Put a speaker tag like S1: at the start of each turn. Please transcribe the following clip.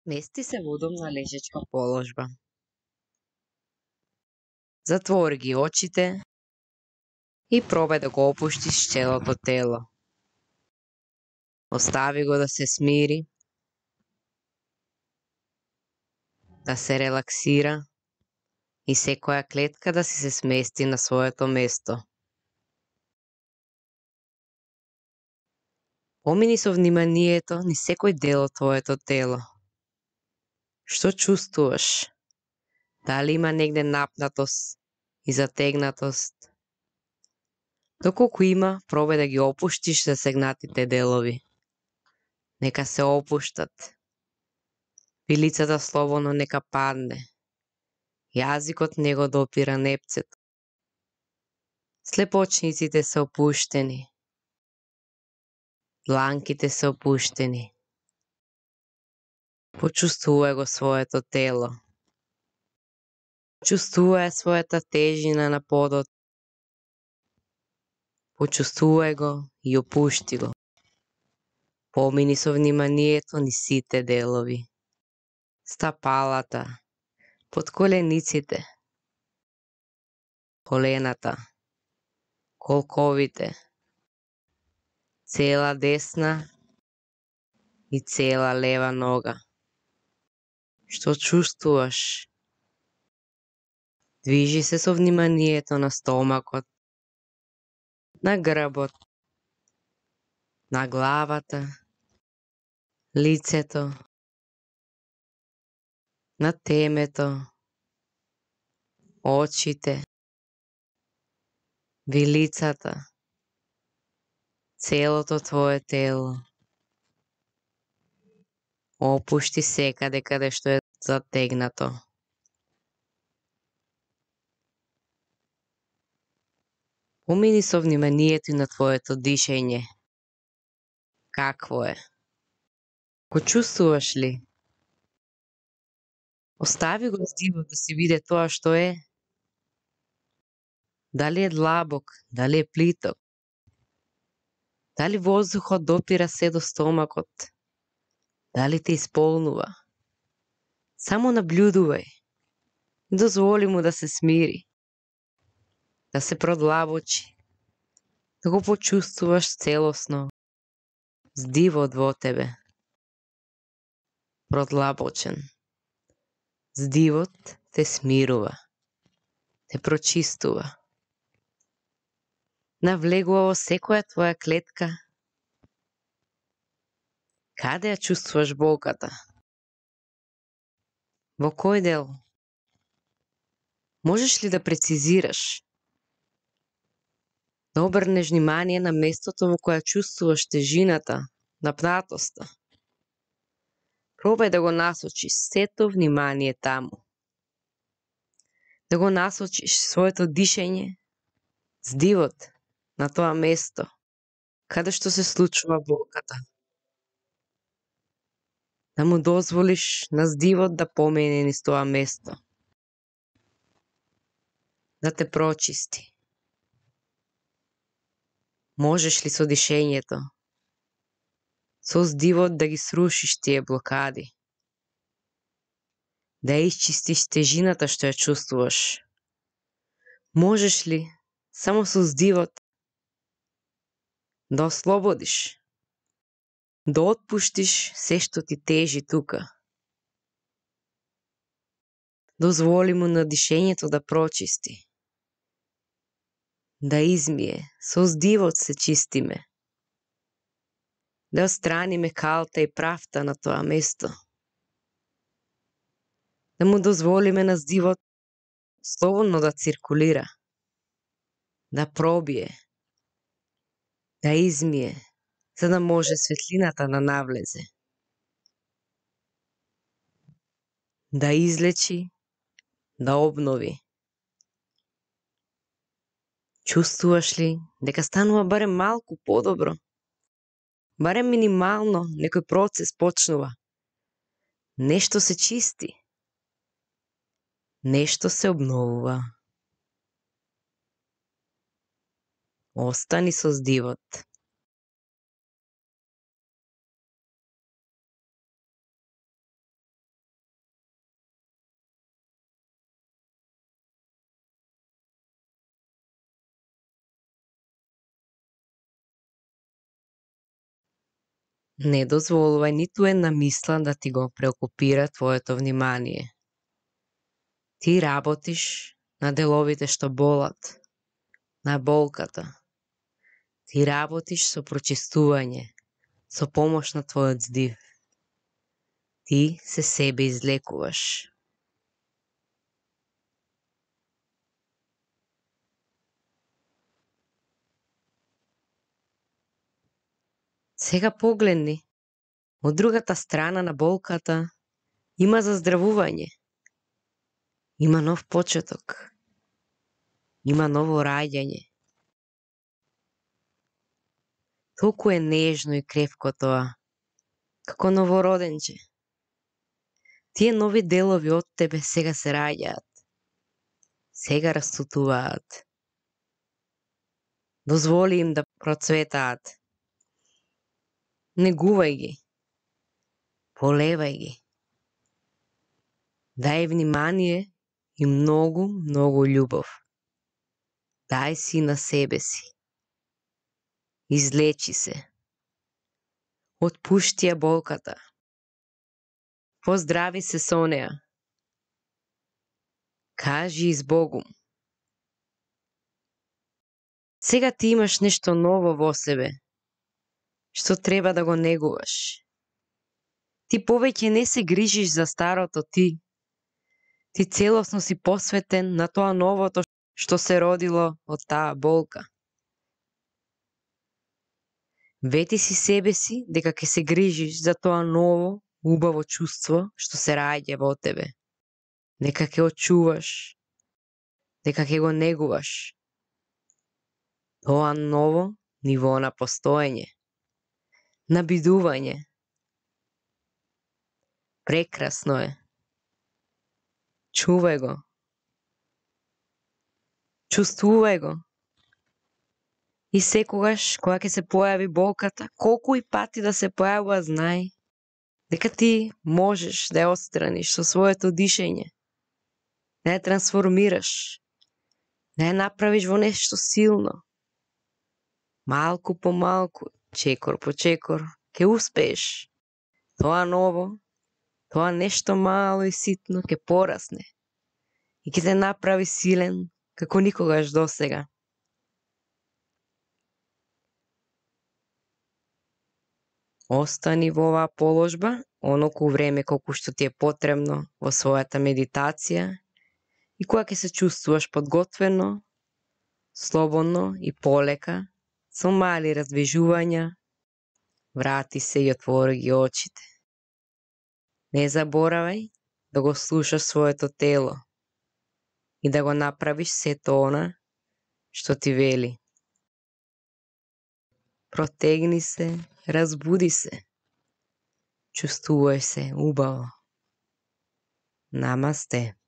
S1: Мести се во удобна лежечка положба. Затвори ги очите и пробај да го опуштиш целото тело. Остави го да се смири, да се релаксира и секоја клетка да си се смести на своето место. Помини со вниманието ни секој дел од твоето тело. Што чувствуваш? Дали има негде напнатост и затегнатост? Доколку има, пробај да ги опуштиш засегнатите делови. Нека се опуштат. Вилицата слободно нека падне. Јазикот не го допира непцето. Слепочниците се опуштени. Дланките се опуштени. Почувствувај го своето тело. Почувствувај својата тежина на подот. Почувствувај го и опушти го. Помини со вниманието ни сите делови. Стапалата, подколениците, колената, колковите, цела десна и цела лева нога. Што чувствуваш? Движи се со вниманието на стомакот, на грбот, на главата, лицето, на темето, очите, вилицата, целото твое тело. Опушти секаде каде што е затегнато. Помини со вниманието и на твоето дишење. Какво е? Го чувствуваш ли? Остави го здивот да си види тоа што е. Дали е длабок, дали е плиток? Дали воздухот допира се до стомакот? Дали те исполнува? Само наблюдувај. Дозволи му да се смири. Да се продлабочи. Да го почувствуваш целосно. Здивот во тебе. Продлабочен. Здивот те смирува. Те прочистува. Навлегува во секоја твоја клетка. Каде ја чувствуваш болката? Во кој дел? Можеш ли да прецизираш? Да обрнеш внимание на местото во кое чувствуваш тежината, напнатоста. Пробај да го насочиш сето внимание таму. Да го насочиш своето дишење, здивот на тоа место, каде што се случува болката. Да му дозволиш на здивот да помине низ тоа место. Да те прочисти. Можеш ли со дишењето, со здивот да ги срушиш тие блокади? Да исчистиш тежината што ја чувствуваш? Можеш ли само со здивот да ослободиш? Да отпуштиш се што ти тежи тука? Дозволи му на дишењето да прочисти. Да измие, со здивот се чистиме. Да отстраниме калта и правта на тоа место. Да му дозволиме на здивот слободно да циркулира. Да пробие. Да измие, за да може светлината да навлезе. Да излечи, да обнови. Чувствуваш ли дека станува барем малку подобро? Барем минимално некој процес почнува. Нешто се чисти. Нешто се обновува. Остани со здивот. Не дозволувај ниту една мисла да ти го преокупира твоето внимание. Ти работиш на деловите што болат, на болката. Ти работиш со прочистување, со помош на твојот здив. Ти се себе излекуваш. Сега погледни, од другата страна на болката има заздравување. Има нов почеток. Има ново раѓање. Толку е нежно и крепко тоа, како новороденче. Тие нови делови од тебе сега се раѓаат. Сега растутуваат. Дозволи им да процветаат. Негувај ги. Полевај ги. Дај внимание и многу, многу љубов. Дај си на себе си. Излечи се. Отпушти ја болката. Поздрави се со неа. Кажи избогум. Сега ти имаш нешто ново во себе, што треба да го негуваш. Ти повеќе не се грижиш за старото ти. Ти целосно си посветен на тоа новото што се родило од таа болка. Вети си себе си дека ќе се грижиш за тоа ново, убаво чувство што се раѓа во тебе. Дека ќе очуваш, дека ќе го негуваш. Тоа ново ниво на постоење, на бидување. Прекрасно е. Чувај го. Чувствувај го. И секогаш, кога ќе се појави болката, колку и пати да се појавува, знај дека ти можеш да ја отстраниш со своето дишење, да ја трансформираш, да ја направиш во нешто силно. Малку по малку, чекор по чекор, ќе успееш. Тоа ново, тоа нешто мало и ситно ќе порасне и ќе те направи силен како никогаш досега. Остани во оваа положба онолку време колку што ти е потребно во својата медитација и кога ќе се чувствуваш подготвено, слободно и полека, со мали раздвижувања, врати се и отвори ги очите. Не заборавај да го слушаш своето тело и да го направиш сето она што ти вели. Протегни се, разбуди се. Чувствувај се убаво. Намасте.